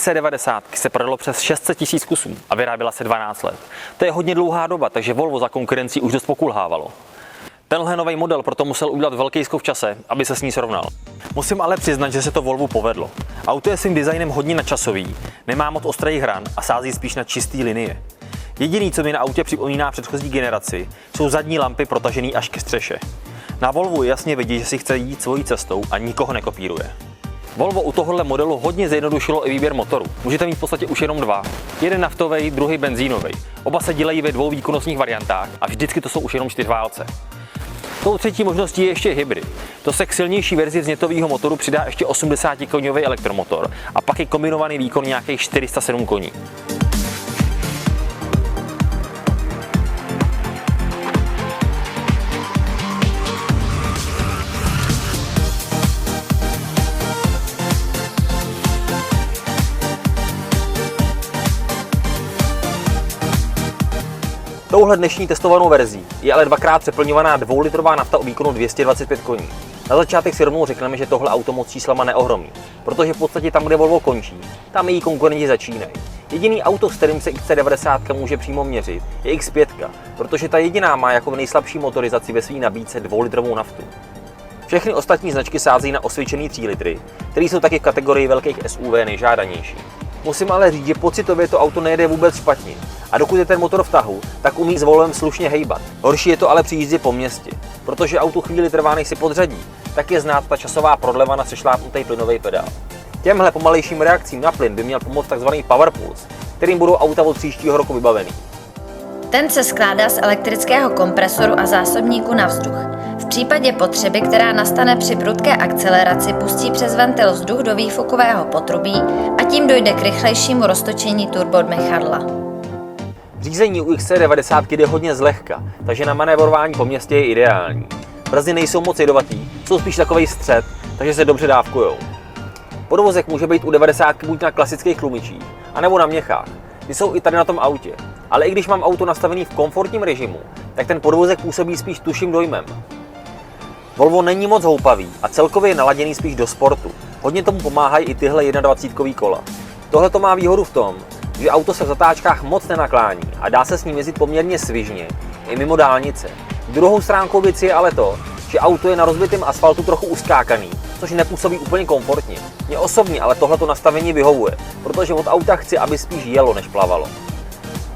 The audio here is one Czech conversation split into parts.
XC90 se prodalo přes 600 000 kusů a vyráběla se 12 let. To je hodně dlouhá doba, takže Volvo za konkurencí už dost pokulhávalo. Tenhle nový model proto musel udělat velký skok v čase, aby se s ní srovnal. Musím ale přiznat, že se to Volvu povedlo. Auto je svým designem hodně nadčasový, nemá moc ostrých hran a sází spíš na čistý linie. Jediný, co mi na autě připomíná předchozí generaci, jsou zadní lampy protažený až ke střeše. Na Volvu je jasně vidět, že si chce jít svojí cestou a nikoho nekopíruje. Volvo u tohohle modelu hodně zjednodušilo i výběr motoru. Můžete mít v podstatě už jenom dva. Jeden naftový, druhý benzínový. Oba se dělají ve dvou výkonnostních variantách a vždycky to jsou už jenom čtyřválce. Tou třetí možností je ještě hybrid. To se k silnější verzi vznětového motoru přidá ještě 80-koňový elektromotor a pak je kombinovaný výkon nějakých 407 koní. Touhle dnešní testovanou verzí je ale dvakrát přeplňovaná 2litrová nafta o výkonu 225 koní. Na začátek si rovnou řekneme, že tohle auto moc číslama neohromí, protože v podstatě tam, kde Volvo končí, tam její konkurenti začínají. Jediný auto, s kterým se XC90 může přímo měřit, je X5, protože ta jediná má jako nejslabší motorizaci ve své nabídce 2litrovou naftu. Všechny ostatní značky sázejí na osvědčený 3 litry, které jsou taky v kategorii velkých SUV nejžádanější. Musím ale říct, že pocitově to auto nejede vůbec špatně a dokud je ten motor v tahu, tak umí s Volvem slušně hejbat. Horší je to ale při jízdě po městě, protože auto chvíli trvá, než si podřadí, tak je znát ta časová prodleva na přešlápnutý plynový pedál. Těmhle pomalejším reakcím na plyn by měl pomoct tzv. Power Pulse, kterým budou auta od příštího roku vybavený. Ten se skládá z elektrického kompresoru a zásobníku na vzduch. V případě potřeby, která nastane při prudké akceleraci, pustí přes ventil vzduch do výfukového potrubí a tím dojde k rychlejšímu roztočení turbomechadla. Řízení u XC90 jde hodně zlehka, takže na manévrování po městě je ideální. Brzdy nejsou moc jedovatý, jsou spíš takovej střed, takže se dobře dávkujou. Podvozek může být u 90 buď na klasických tlumičích, anebo na měchách. Ty jsou i tady na tom autě, ale i když mám auto nastavený v komfortním režimu, tak ten podvozek působí spíš tuším dojmem. Volvo není moc houpavý a celkově je naladěný spíš do sportu. Hodně tomu pomáhají i tyhle 21 kola. Tohle to má výhodu v tom, že auto se v zatáčkách moc nenaklání a dá se s ním jezdit poměrně svižně i mimo dálnice. Druhou stránkou věci je ale to, že auto je na rozbitém asfaltu trochu uskákaný, což nepůsobí úplně komfortně. Mně osobně ale tohleto nastavení vyhovuje, protože od auta chci, aby spíš jelo než plavalo.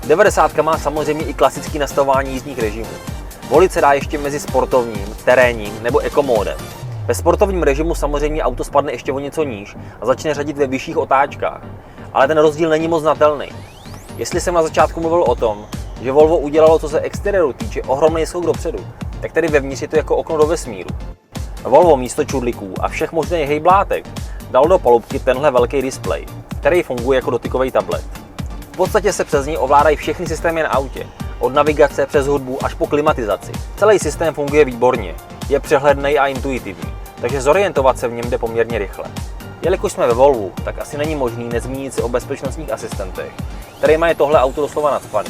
90 má samozřejmě i klasické nastavování jízdních režimů. Volit se dá ještě mezi sportovním, terénním nebo ekomódem. Ve sportovním režimu samozřejmě auto spadne ještě o něco níž a začne řadit ve vyšších otáčkách, ale ten rozdíl není moc znatelný. Jestli jsem na začátku mluvil o tom, že Volvo udělalo, co se exterioru týče, ohromný skok dopředu, tak tedy vevnitř je to jako okno do vesmíru. Volvo místo čudliků a všech možných hejblátek dal do palubky tenhle velký displej, který funguje jako dotykový tablet. V podstatě se přes něj ovládají všechny systémy na autě, od navigace přes hudbu až po klimatizaci. Celý systém funguje výborně, je přehledný a intuitivní, takže zorientovat se v něm jde poměrně rychle. Jelikož jsme ve Volvu, tak asi není možný nezmínit si o bezpečnostních asistentech, kterýma je tohle auto doslova nacpaný.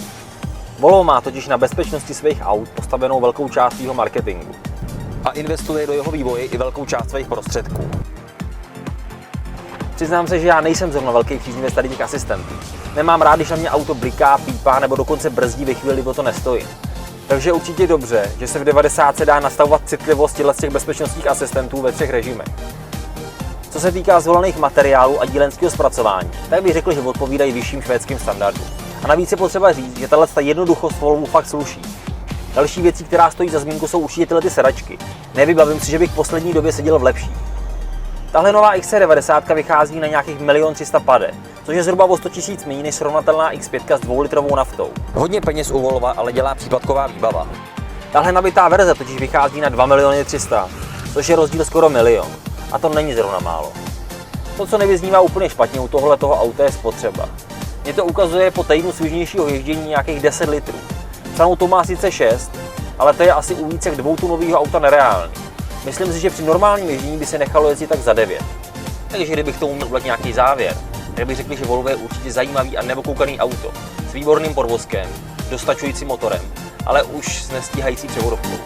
Volvo má totiž na bezpečnosti svých aut postavenou velkou část svého marketingu a investuje do jeho vývoje i velkou část svých prostředků. Přiznám se, že já nejsem zrovna velký příznivec tady těch asistentů. Nemám rád, když na mě auto bliká, pípá nebo dokonce brzdí ve chvíli, kdy to nestojí. Takže určitě dobře, že se v 90 dá nastavovat citlivost z těch bezpečnostních asistentů ve 3 režimech. Co se týká zvolených materiálů a dílenského zpracování, tak bych řekl, že odpovídají vyšším švédským standardům. A navíc je potřeba říct, že tato jednoduchost Volvu fakt sluší. Další věcí, která stojí za zmínku, jsou určitě tyhle sedačky. Nevybavím si, že bych v poslední době seděl v lepší. Tahle nová XC90 vychází na nějakých 1 300 000, což je zhruba o 100 000 méně než srovnatelná X5 s 2litrovou naftou. Hodně peněz u Volva ale dělá příplatková výbava. Tahle nabitá verze totiž vychází na 2 300 000, což je rozdíl skoro 1 000 000. A to není zrovna málo. To, co nevyznívá úplně špatně u tohoto auta, je spotřeba. Mně to ukazuje po týdnu svižnějšího ježdění nějakých 10 litrů. Psanou to má sice 6, ale to je asi u více 2tunového auta nereálný. Myslím si, že při normálním ježdění by se nechalo jezdit tak za 9. Takže kdybych tomu měl udělat nějaký závěr, tak bych řekl, že Volvo je určitě zajímavý a nebokoukaný auto s výborným podvozkem, dostačujícím motorem, ale už s nestíhající převodovkou.